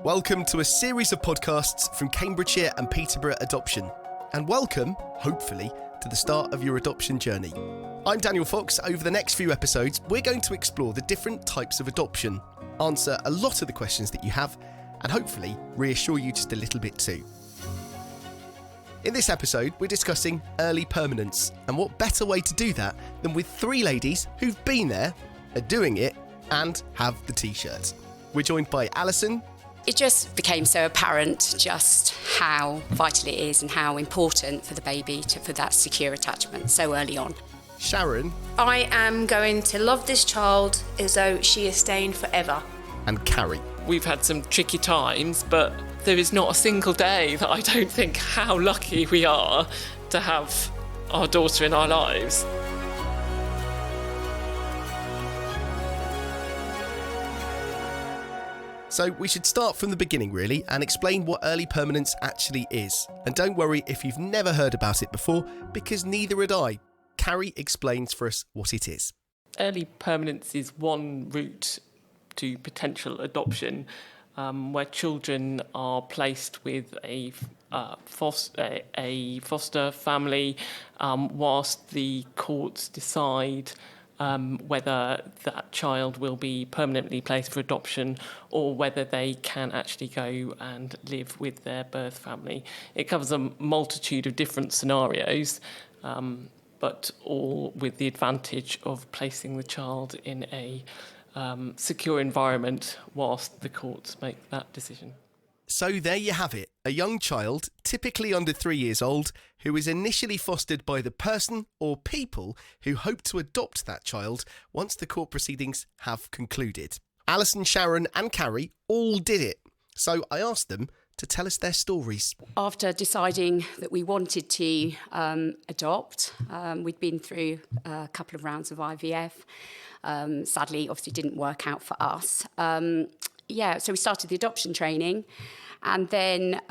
Welcome to a series of podcasts from Cambridgeshire and Peterborough Adoption. And welcome, hopefully, to the start of your adoption journey. I'm Daniel Fox. Over the next few episodes, we're going to explore the different types of adoption, answer a lot of the questions that you have, and hopefully reassure you just a little bit too. In this episode, we're discussing early permanence, and what better way to do that than with three ladies who've been there, are doing it, and have the t-shirt. We're joined by Alison. It just became so apparent just how vital it is and how important for the baby for that secure attachment so early on. Sharon. I am going to love this child as though she is staying forever. And Carrie. We've had some tricky times, but there is not a single day that I don't think how lucky we are to have our daughter in our lives. So we should start from the beginning really and explain what early permanence actually is. And don't worry if you've never heard about it before, because neither had I. Carrie explains for us what it is. Early permanence is one route to potential adoption, where children are placed with a foster family whilst the courts decide whether that child will be permanently placed for adoption or whether they can actually go and live with their birth family. It covers a multitude of different scenarios, but all with the advantage of placing the child in a secure environment whilst the courts make that decision. So there you have it, a young child, typically under 3 years old, who is initially fostered by the person or people who hope to adopt that child once the court proceedings have concluded. Alison, Sharon and Carrie all did it. So I asked them to tell us their stories. After deciding that we wanted to adopt, we'd been through a couple of rounds of IVF. Sadly, obviously didn't work out for us. So we started the adoption training, and then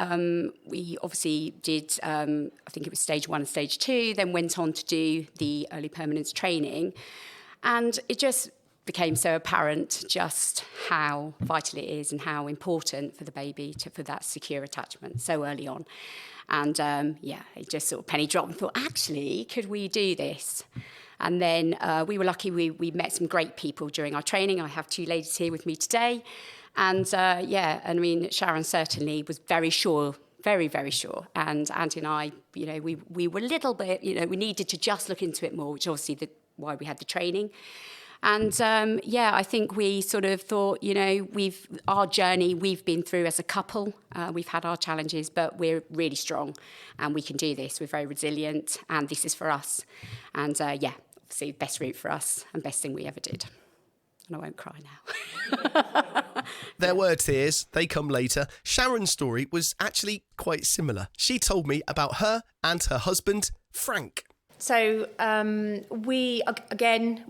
we obviously did, I think it was stage 1 and stage 2, then went on to do the early permanence training. And it just became so apparent just how vital it is and how important for the baby for that secure attachment so early on. And it just sort of penny dropped and thought, actually, could we do this? And then we were lucky, we met some great people during our training. I have 2 ladies here with me today. And Sharon certainly was very sure, very, very sure. And Andy and I, we were a little bit, we needed to just look into it more, which obviously why we had the training. And I think we sort of thought, our journey we've been through as a couple, we've had our challenges, but we're really strong and we can do this. We're very resilient and this is for us. And obviously best route for us and best thing we ever did. And I won't cry now. There were tears, they come later. Sharon's story was actually quite similar. She told me about her and her husband, Frank. So we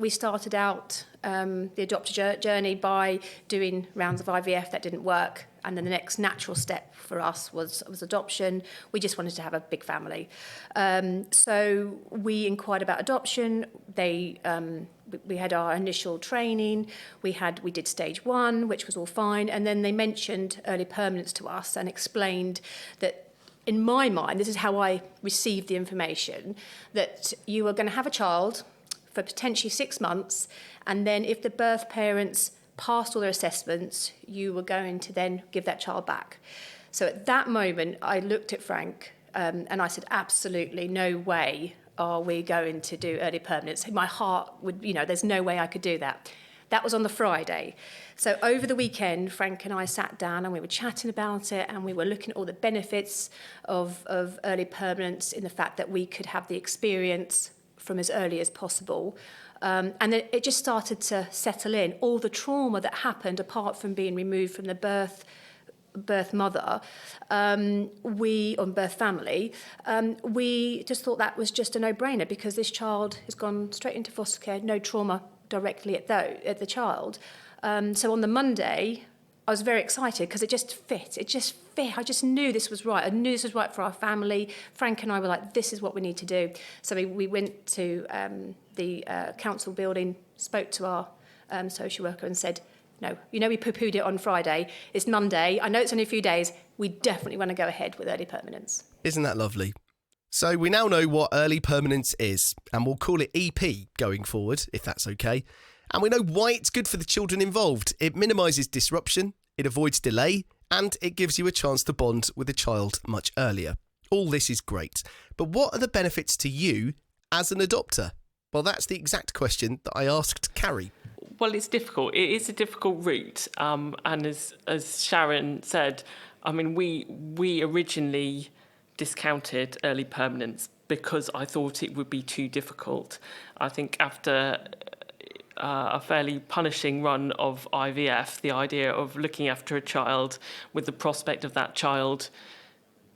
started out the adopter journey by doing rounds of IVF. That didn't work. And then the next natural step for us was adoption. We just wanted to have a big family. So we inquired about adoption. We had our initial training. We did stage 1, which was all fine. And then they mentioned early permanence to us and explained that, in my mind, this is how I received the information, that you were going to have a child for potentially 6 months, and then if the birth parents passed all their assessments, you were going to then give that child back. So at that moment, I looked at Frank and I said, absolutely no way are we going to do early permanence. My heart would, there's no way I could do that. That was on the Friday. So over the weekend, Frank and I sat down and we were chatting about it and we were looking at all the benefits of early permanence in the fact that we could have the experience from as early as possible. And then it just started to settle in. All the trauma that happened, apart from being removed from the birth mother, birth family, we just thought that was just a no-brainer because this child has gone straight into foster care, no trauma directly at the child. So on the Monday, I was very excited because it just fit. I just knew this was right. I knew this was right for our family. Frank and I were like, this is what we need to do. So we went to the council building, spoke to our social worker and said, no, we poo-pooed it on Friday. It's Monday. I know it's only a few days. We definitely want to go ahead with early permanence. Isn't that lovely? So we now know what early permanence is, and we'll call it EP going forward, if that's okay. And we know why it's good for the children involved. It minimises disruption, it avoids delay, and it gives you a chance to bond with the child much earlier. All this is great. But what are the benefits to you as an adopter? Well, that's the exact question that I asked Carrie. Well, it's difficult. It is a difficult route. And as Sharon said, I mean, we originally discounted early permanence because I thought it would be too difficult. I think after a fairly punishing run of IVF, the idea of looking after a child with the prospect of that child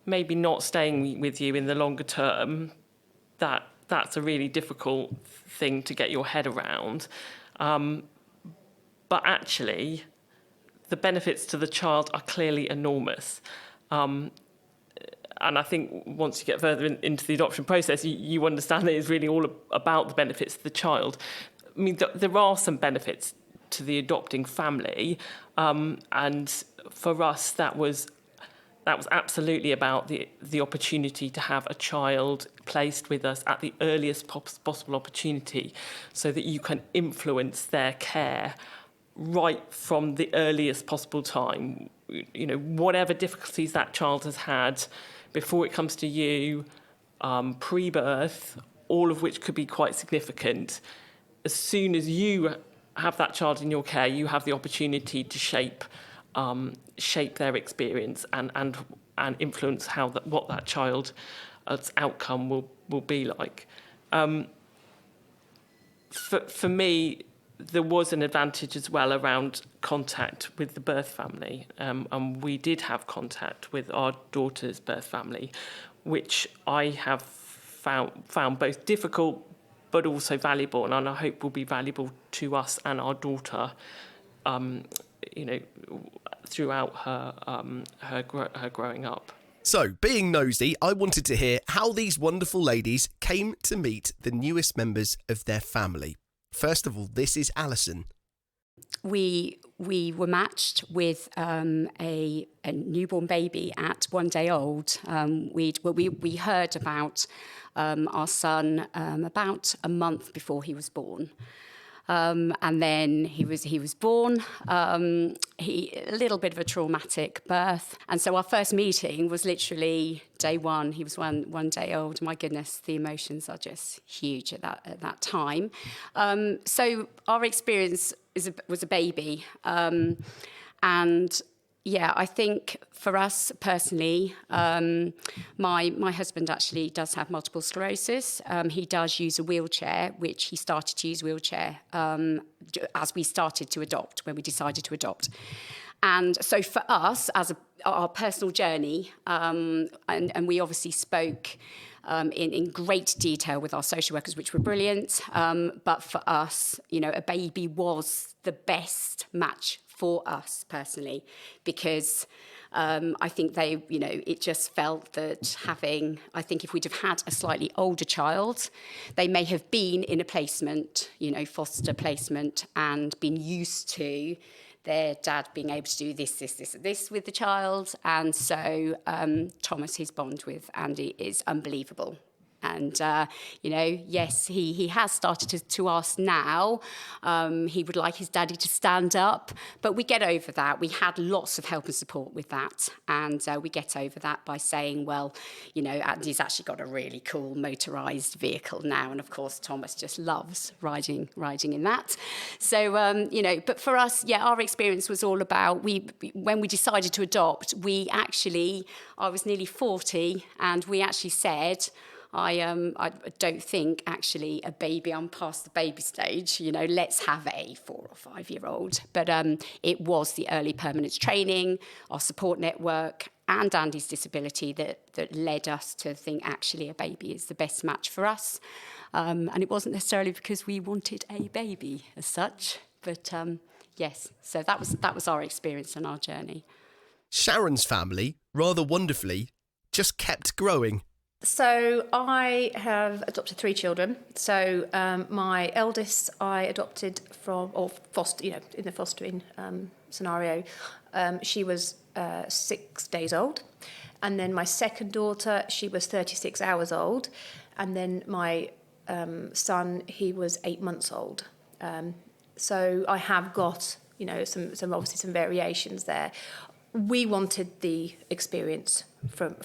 maybe not staying with you in the longer term, that's a really difficult thing to get your head around. But actually, the benefits to the child are clearly enormous. And I think once you get further into the adoption process, you understand that it's really all about the benefits to the child. I mean, there are some benefits to the adopting family, and for us, that was absolutely about the opportunity to have a child placed with us at the earliest possible opportunity, so that you can influence their care right from the earliest possible time. Whatever difficulties that child has had before it comes to you, pre-birth, all of which could be quite significant. As soon as you have that child in your care, you have the opportunity to shape their experience and influence what that child's outcome will be like. For me, there was an advantage as well around contact with the birth family, and we did have contact with our daughter's birth family, which I have found both difficult but also valuable, and I hope will be valuable to us and our daughter, throughout her growing up. So, being nosy, I wanted to hear how these wonderful ladies came to meet the newest members of their family. First of all, this is Alison. We were matched with a newborn baby at 1 day old. We heard about our son about a month before he was born. And then he was born, a little bit of a traumatic birth. And so our first meeting was literally day one. He was one day old. My goodness, the emotions are just huge at that time. So our experience was a baby. And yeah, I think for us personally, my husband actually does have multiple sclerosis. He does use a wheelchair, which he started to use wheelchair as we started to adopt, when we decided to adopt. And so for us, as our personal journey, and we obviously spoke in great detail with our social workers, which were brilliant. But for us, a baby was the best match for us personally, because I think it just felt that I think if we'd have had a slightly older child, they may have been in a placement, foster placement, and been used to their dad being able to do this with the child. And so Thomas, his bond with Andy is unbelievable. And, yes, he has started to ask now. He would like his daddy to stand up, but we get over that. We had lots of help and support with that. And we get over that by saying, well, Andy's actually got a really cool motorised vehicle now. And, of course, Thomas just loves riding in that. So, but for us, our experience was all about, when we decided to adopt, I was nearly 40, and we actually said, I don't think actually a baby, I'm past the baby stage, let's have a 4 or 5 year old. But it was the early permanence training, our support network, and Andy's disability that led us to think actually a baby is the best match for us. And it wasn't necessarily because we wanted a baby as such, but yes, so that was our experience and our journey. Sharon's family, rather wonderfully, just kept growing. So I have adopted 3 children. So my eldest I adopted from, or foster, in the fostering scenario, she was 6 days old. And then my second daughter, she was 36 hours old. And then my son, he was 8 months old. So I have got, some obviously some variations there. We wanted the experience from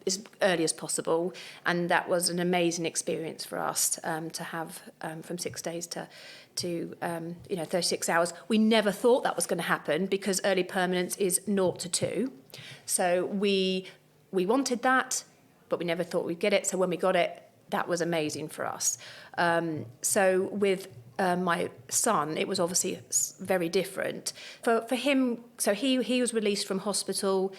as early as possible, and that was an amazing experience for us to have from 6 days to 36 hours. We never thought that was going to happen because early permanence is 0 to 2. So we wanted that, but we never thought we'd get it. So when we got it, that was amazing for us. So with my son, it was obviously very different. For him, so he was released from hospital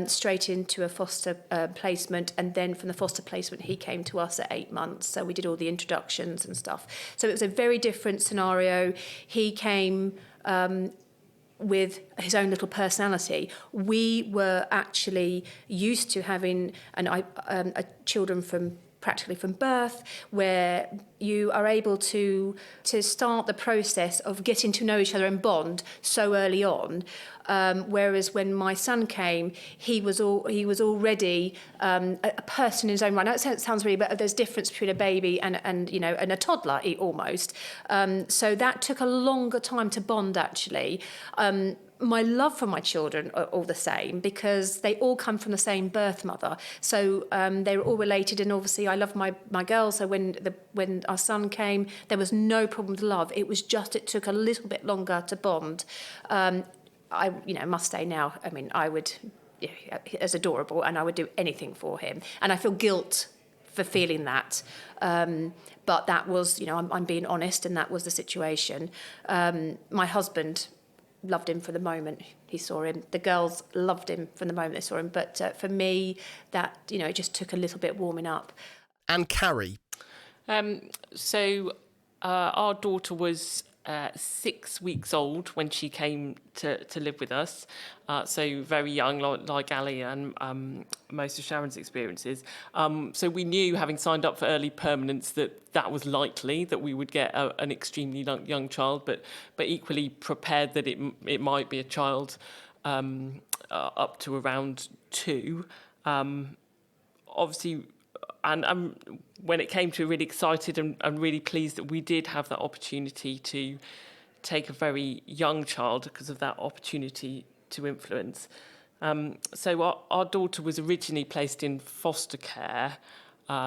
straight into a foster placement, and then from the foster placement he came to us at 8 months, so we did all the introductions and stuff. So it was a very different scenario. He came with his own little personality. We were actually used to having children practically from birth, where you are able to start the process of getting to know each other and bond so early on. Whereas when my son came, he was already a person in his own right. Now it sounds really, but there's a difference between a baby and a toddler almost. So that took a longer time to bond actually. My love for my children are all the same because they all come from the same birth mother. So they were all related, and obviously I love my girls. So when our son came, there was no problem with love. It was just it took a little bit longer to bond. I must say now, I mean, I would, as adorable, and I would do anything for him. And I feel guilt for feeling that. But that was, I'm being honest, and that was the situation. My husband loved him from the moment he saw him. The girls loved him from the moment they saw him. But for me, that, it just took a little bit warming up. And Carrie? So our daughter was 6 weeks old when she came to live with us. So very young, like Ali and most of Sharon's experiences. So we knew, having signed up for early permanence, that was likely that we would get an extremely young child, but equally prepared that it might be a child up to around 2. Obviously, and when it came to, really excited and really pleased that we did have that opportunity to take a very young child because of that opportunity to influence. So our daughter was originally placed in foster care.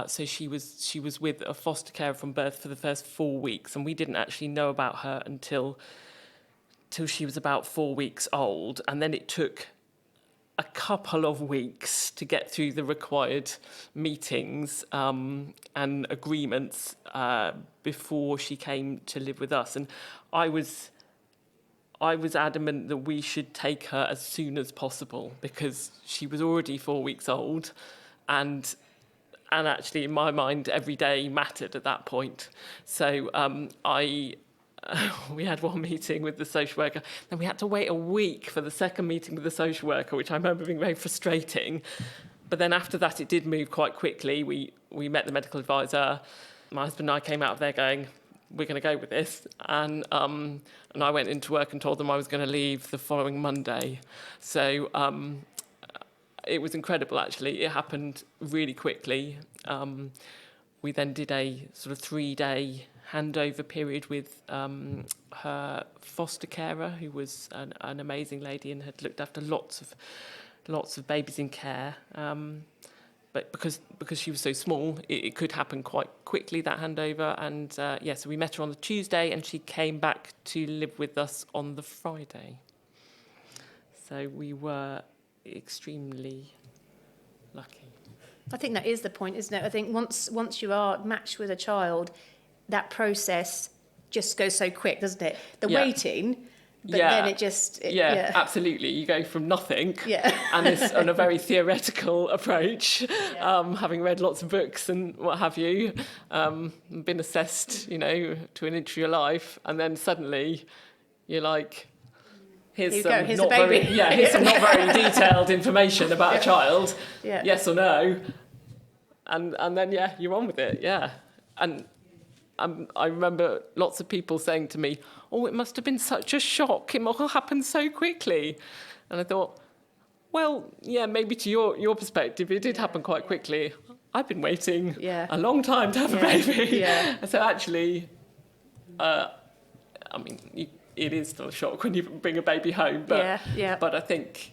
So she was with a foster carer from birth for the first 4 weeks, and we didn't actually know about her until she was about 4 weeks old, and then it took a couple of weeks to get through the required meetings and agreements before she came to live with us. And I was adamant that we should take her as soon as possible because she was already 4 weeks old, and actually in my mind every day mattered at that point. So we had one meeting with the social worker, then we had to wait a week for the second meeting with the social worker, which I remember being very frustrating. But then after that, it did move quite quickly. We met the medical advisor. My husband and I came out of there going, we're going to go with this. And I went into work and told them I was going to leave the following Monday. So it was incredible, actually. It happened really quickly. We then did a sort of 3-day handover period with her foster carer, who was an amazing lady and had looked after lots of babies in care. But because she was so small, it could happen quite quickly, that handover. And so we met her on the Tuesday, and she came back to live with us on the Friday. So we were extremely lucky. I think that is the point, isn't it? I think once you are matched with a child, that process just goes so quick, doesn't it? The waiting, but then it just... absolutely. You go from nothing and this on a very theoretical approach, having read lots of books and what have you, been assessed, to an inch of your life, and then suddenly you're like, here's some not very detailed information about a child, yes or no. and then you're on with it, and I remember lots of people saying to me, "Oh, it must have been such a shock. It all happened so quickly," and I thought, well, yeah, maybe to your perspective, it did happen quite quickly. I've been waiting a long time to have a baby. Yeah. So actually, it is still a shock when you bring a baby home. But, but I think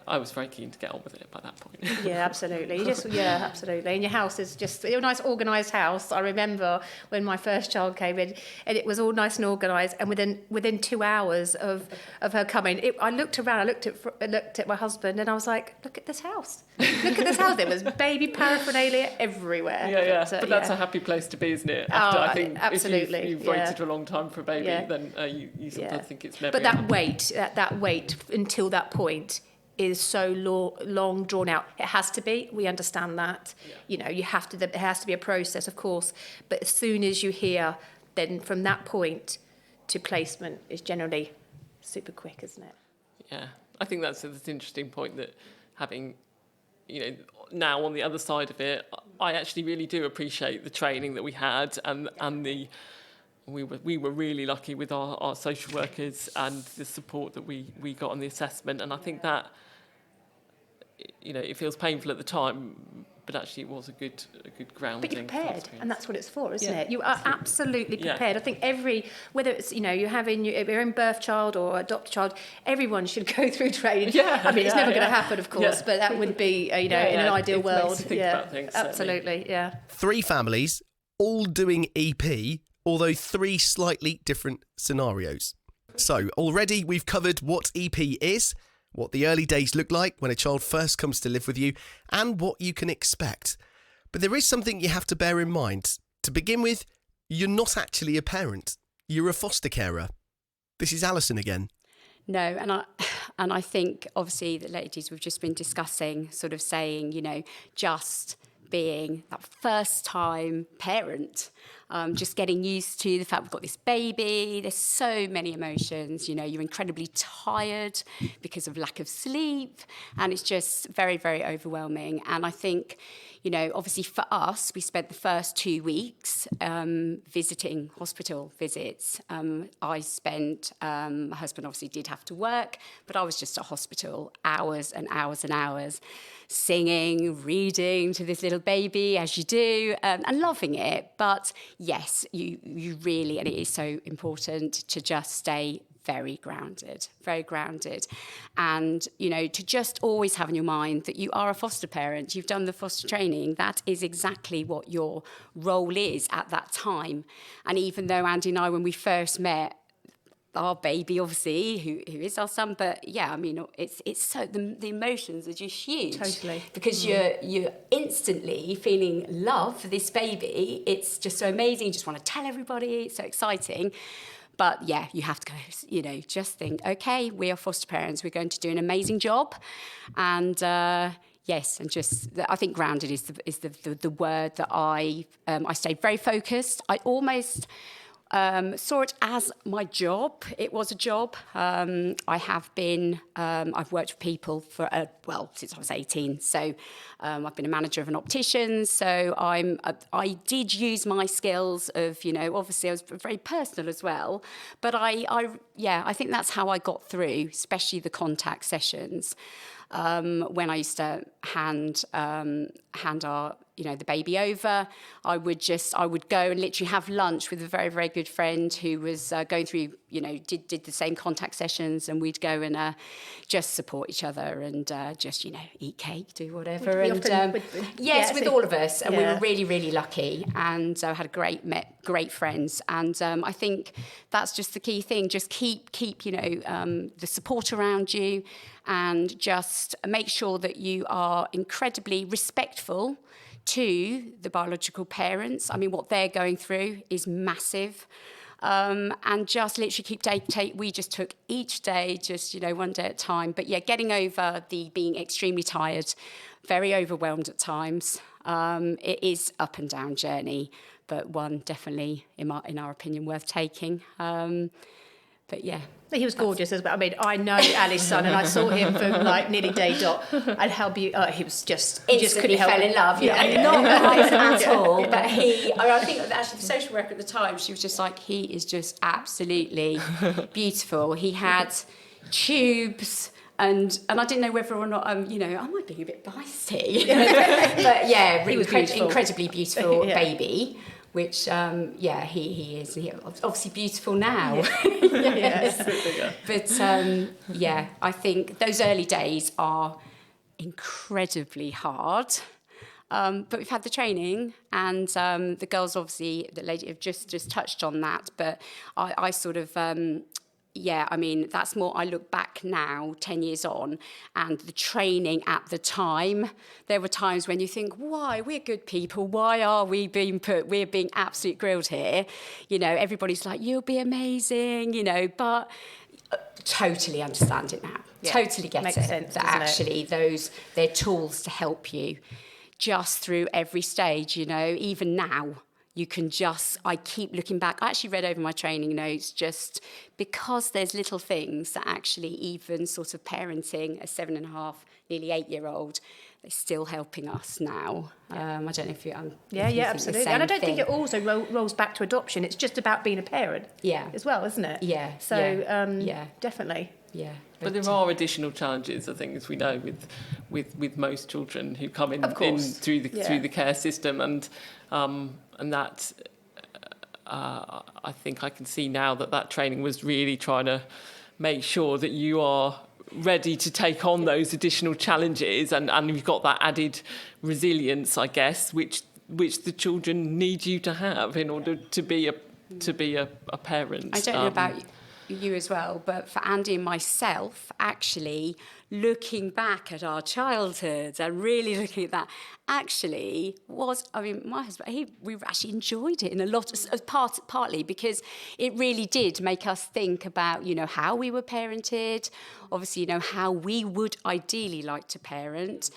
I was very keen to get on with it by that point. Yeah, absolutely. Absolutely. And your house is just a nice organised house. I remember when my first child came in, and it was all nice and organised. And within 2 hours of her coming, I looked around. I looked at my husband, and I was like, "Look at this house! Look at this house!" There was baby paraphernalia everywhere. But that's a happy place to be, isn't it? After, I think absolutely. If you've waited a long time for a baby, then you sometimes think it's never. But that wait until that point is so long drawn out. It has to be. We understand that. You know, it has to be a process, of course. But as soon as you hear, then from that point to placement is generally super quick, isn't it? Yeah, I think that's an interesting point, that having, now on the other side of it, I actually really do appreciate the training that we had and the. We were really lucky with our social workers and the support that we got on the assessment, and I think that it feels painful at the time, but actually it was a good grounding. But you're prepared, and that's what it's for, isn't it? You are absolutely prepared. I think whether it's your own birth child or adopted child, everyone should go through training. I mean, it's never going to happen, of course, but that would be in an ideal world. Makes you think about things, absolutely, yeah. 3 families all doing EP, although 3 slightly different scenarios. So already we've covered what EP is, what the early days look like when a child first comes to live with you, and what you can expect. But there is something you have to bear in mind. To begin with, you're not actually a parent. You're a foster carer. This is Alison again. No, and I think obviously the ladies we've just been discussing, sort of saying, just being that first time parent, just getting used to the fact we've got this baby. There's so many emotions, you're incredibly tired because of lack of sleep, and it's just very, very overwhelming. And I think, obviously for us, we spent the first 2 weeks visiting hospital visits. I spent, my husband obviously did have to work, but I was just at hospital hours and hours and hours, singing, reading to this little baby, as you do, and loving it. But yes, you really, and it is so important to just stay very grounded. And, to just always have in your mind that you are a foster parent, you've done the foster training, that is exactly what your role is at that time. And even though Andy and I, when we first met, our baby, obviously, who is our son, but it's so the emotions are just huge. Totally. Because you're instantly feeling love for this baby. It's just so amazing. You just want to tell everybody. It's so exciting. But yeah, you have to go, just think, okay, we are foster parents. We're going to do an amazing job. And yes, and just, I think grounded is the word that I stayed very focused. I almost saw it as my job. It was a job. I've worked with people since I was 18. So I've been a manager of an optician. So I did use my skills of, obviously I was very personal as well. But I think that's how I got through, especially the contact sessions. When I used to hand our, the baby over, I would go and literally have lunch with a very, very good friend who was going through, did the same contact sessions, and we'd go and just support each other and just, eat cake, do whatever. With all of us. And we were really, really lucky, and had great friends. And I think that's just the key thing. Just keep the support around you, and just make sure that you are incredibly respectful to the biological parents. I mean, what they're going through is massive. And just literally we just took each day, just, one day at a time. But yeah, getting over the being extremely tired, very overwhelmed at times. It is up and down journey, but one definitely, in our opinion, worth taking. But yeah. He was gorgeous as well. I mean, I know Ali's son, and I saw him from like nearly day dot, and how beautiful. He was just Instantly couldn't help fell in love. Yeah. Not nice at all. But I think actually the social worker at the time, she was just like, he is just absolutely beautiful. He had tubes. And I didn't know whether or not, am I being a bit feisty? But yeah, He was beautiful. incredibly beautiful Yeah. baby, which, he is obviously beautiful now. Yes. But I think those early days are incredibly hard. But we've had the training, and the girls, obviously, the lady have just touched on that. But I sort of... that's more, I look back now, 10 years on, and the training at the time, there were times when you think, why? We're good people. Why are we we're being absolute grilled here. Everybody's like, you'll be amazing, but totally understand it now. Yeah. Totally get Makes it. sense, that doesn't actually they're tools to help you just through every stage, even now. I keep looking back. I actually read over my training notes just because there's little things that actually even sort of parenting a 7.5, nearly 8-year-old, they're still helping us now. I don't know if you... absolutely. And I don't think it also rolls back to adoption. It's just about being a parent as well, isn't it? Yeah. So, definitely. Yeah. But there are additional challenges, I think, as we know, with most children who come in through the care system, and that I think I can see now that training was really trying to make sure that you are ready to take on those additional challenges, and you've got that added resilience, I guess, which the children need you to have in order to be a parent. I don't know about you as well, but for Andy and myself, actually looking back at our childhood and really looking at that, actually my husband, we actually enjoyed it in a lot, partly because it really did make us think about, how we were parented, obviously, how we would ideally like to parent.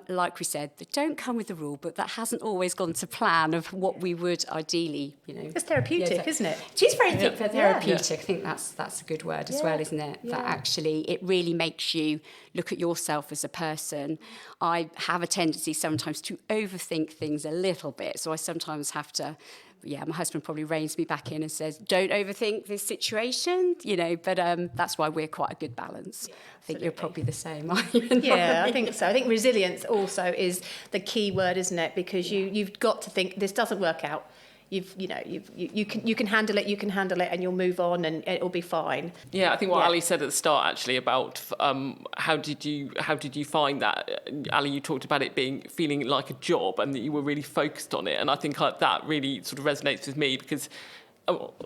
Like we said, they don't come with a rule, but that hasn't always gone to plan of what we would ideally, It's therapeutic, isn't it? It is very therapeutic. Yeah. I think that's a good word as well, isn't it? Yeah. That actually, it really makes you look at yourself as a person. I have a tendency sometimes to overthink things a little bit, so I sometimes have to... my husband probably reins me back in and says, don't overthink this situation, but that's why we're quite a good balance. I think you're probably the same, aren't you? Yeah, I think so. I think resilience also is the key word, isn't it? Because you've got to think, this doesn't work out. You can handle it, and you'll move on, and it'll be fine. Yeah, I think what Ali said at the start actually about how did you find that, Ali? You talked about it feeling like a job, and that you were really focused on it, and I think that really sort of resonates with me because.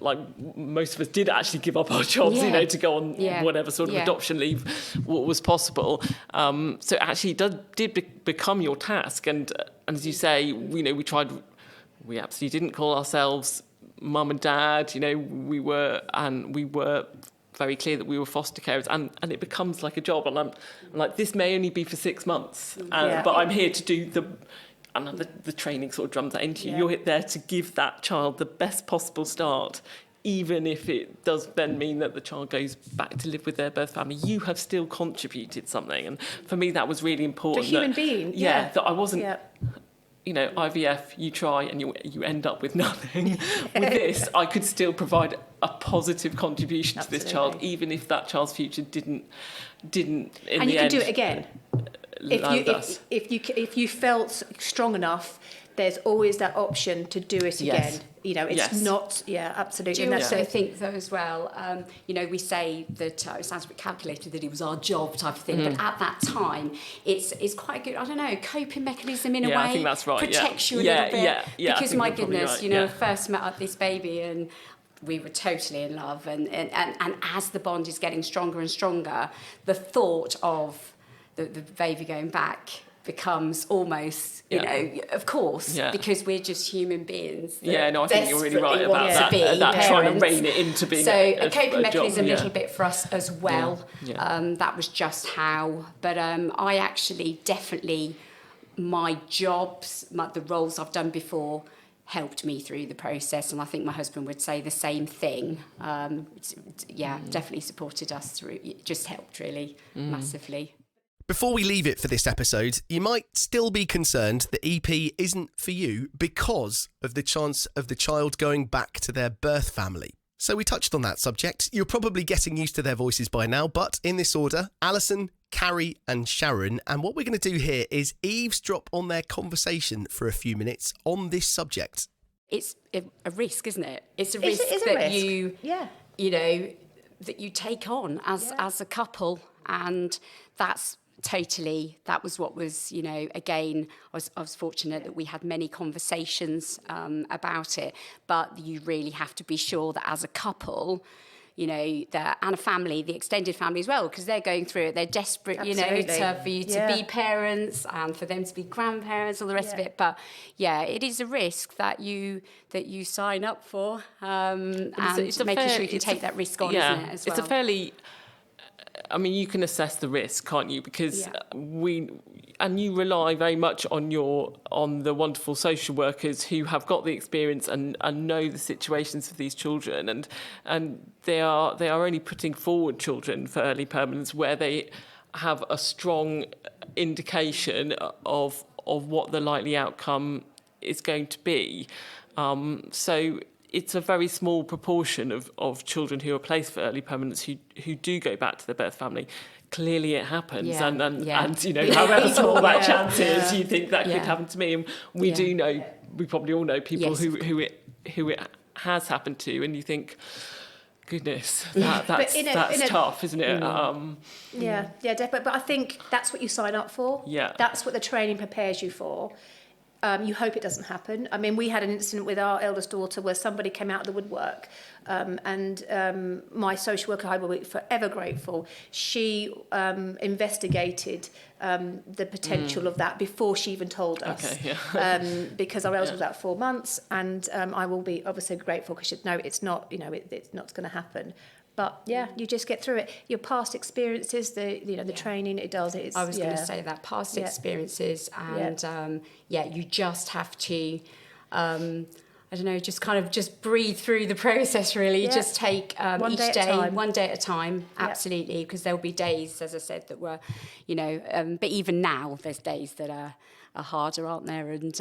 Like most of us did actually give up our jobs, to go on whatever sort of adoption leave was possible. So actually, it did become your task, and as you say, we tried. We absolutely didn't call ourselves mum and dad. We were very clear that we were foster carers, and it becomes like a job. And I'm like, this may only be for 6 months, but I'm here to do the training sort of drums that into you. Yeah. You're there to give that child the best possible start, even if it does then mean that the child goes back to live with their birth family. You have still contributed something, and for me that was really important. A human being. Yeah, that I wasn't. Yeah. IVF, you try and you end up with nothing. With this, I could still provide a positive contribution to this child, even if that child's future didn't in the end. And you can do it again. If you felt strong enough, there's always that option to do it again. It's not, absolutely. Do you also think, though, as well, we say that it sounds a bit calculated that it was our job type of thing, but at that time, it's quite a good, I don't know, coping mechanism in a way. I think that's right. Protects you a little bit. Because, my goodness, right, I first met up this baby and we were totally in love. And as the bond is getting stronger and stronger, the thought of the baby going back becomes almost, of course, because we're just human beings. I think you're really right about that trying to rein it into being a coping mechanism a little bit for us as well. That was just how. But I actually definitely, my jobs, the roles I've done before, helped me through the process, and I think my husband would say the same thing. Definitely supported us through. It just helped really massively. Before we leave it for this episode, you might still be concerned that EP isn't for you because of the chance of the child going back to their birth family. So we touched on that subject. You're probably getting used to their voices by now, but in this order, Alison, Carrie and Sharon. And what we're going to do here is eavesdrop on their conversation for a few minutes on this subject. It's a risk, isn't it? It's a risk that you take on as a couple, and that was what was, again, I was fortunate that we had many conversations about it, but you really have to be sure that as a couple, and a family, the extended family as well, because they're going through it. They're desperate, for you to be parents and for them to be grandparents, all the rest of it. But it is a risk that you sign up for, and it's making sure you can take that risk on, isn't it? As well. It's a fairly. I mean, you can assess the risk, can't you? Because you rely very much on the wonderful social workers who have got the experience and know the situations of these children, and they are only putting forward children for early permanence where they have a strong indication of what the likely outcome is going to be. So it's a very small proportion of children who are placed for early permanence who do go back to their birth family. Clearly it happens, and however small that chance is, you think that could happen to me. And we do know, we probably all know people who it has happened to, and you think, goodness, that's tough, isn't it? Definitely. But I think that's what you sign up for. Yeah. That's what the training prepares you for. You hope it doesn't happen. I mean, we had an incident with our eldest daughter where somebody came out of the woodwork, and my social worker, I will be forever grateful, she investigated the potential of that before she even told us. Because our eldest was about 4 months, and I will be obviously grateful because she said, no, it's not, it's not going to happen. But you just get through it. Your past experiences, the training, it does. I was going to say that past experiences, and you just have to, just breathe through the process. Really, just take one day at a time. Absolutely, because there'll be days, as I said, that were, but even now, there's days that are harder, aren't there? And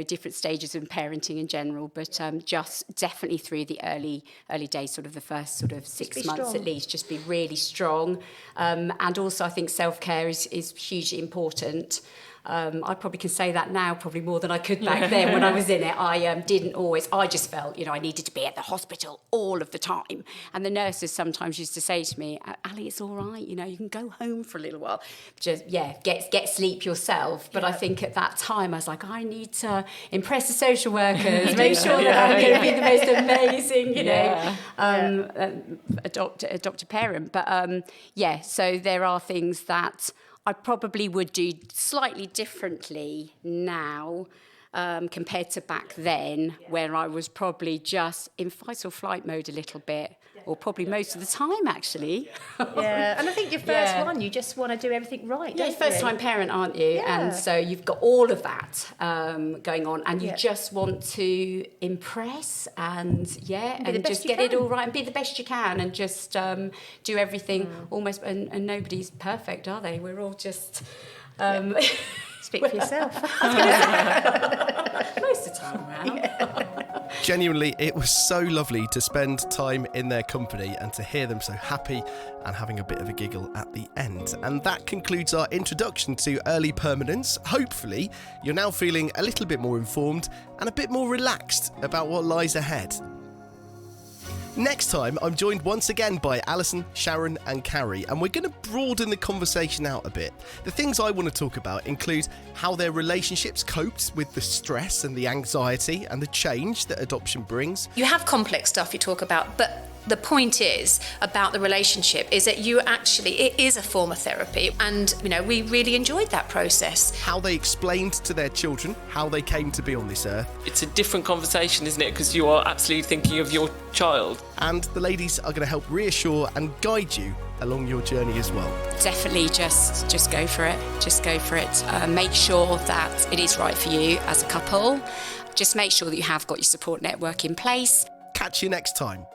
different stages of parenting in general, but just definitely through the early days, sort of the first sort of 6 months at least, just be really strong. And also I think self-care is hugely important. I probably can say that now, probably more than I could back then when I was in it. I didn't always. I just felt, I needed to be at the hospital all of the time. And the nurses sometimes used to say to me, Ali, it's all right, you can go home for a little while. Just, get sleep yourself. But I think at that time, I was like, I need to impress the social workers, make sure that I'm going to be the most amazing, adopt a parent. But, so there are things that I probably would do slightly differently now compared to back then, where I was probably just in fight or flight mode a little bit, or probably most of the time, actually. And I think your first one, you just want to do everything right, don't you? First-time parent, aren't you? And so you've got all of that going on, and you just want to impress and just get it all right and be the best you can, and just do everything almost. And nobody's perfect, are they? We're all just. Speak for yourself. Most of the time around. Genuinely, it was so lovely to spend time in their company and to hear them so happy and having a bit of a giggle at the end. And that concludes our introduction to early permanence. Hopefully, you're now feeling a little bit more informed and a bit more relaxed about what lies ahead. Next time, I'm joined once again by Alison, Sharon and Carrie, and we're going to broaden the conversation out a bit. The things I want to talk about include how their relationships coped with the stress and the anxiety and the change that adoption brings. You have complex stuff you talk about, but The point is about the relationship is that it is a form of therapy, and we really enjoyed that process. How they explained to their children how they came to be on this earth. It's a different conversation, isn't it? Because you are absolutely thinking of your child. And the ladies are going to help reassure and guide you along your journey as well. Definitely just go for it. Just go for it. Make sure that it is right for you as a couple. Just make sure that you have got your support network in place. Catch you next time.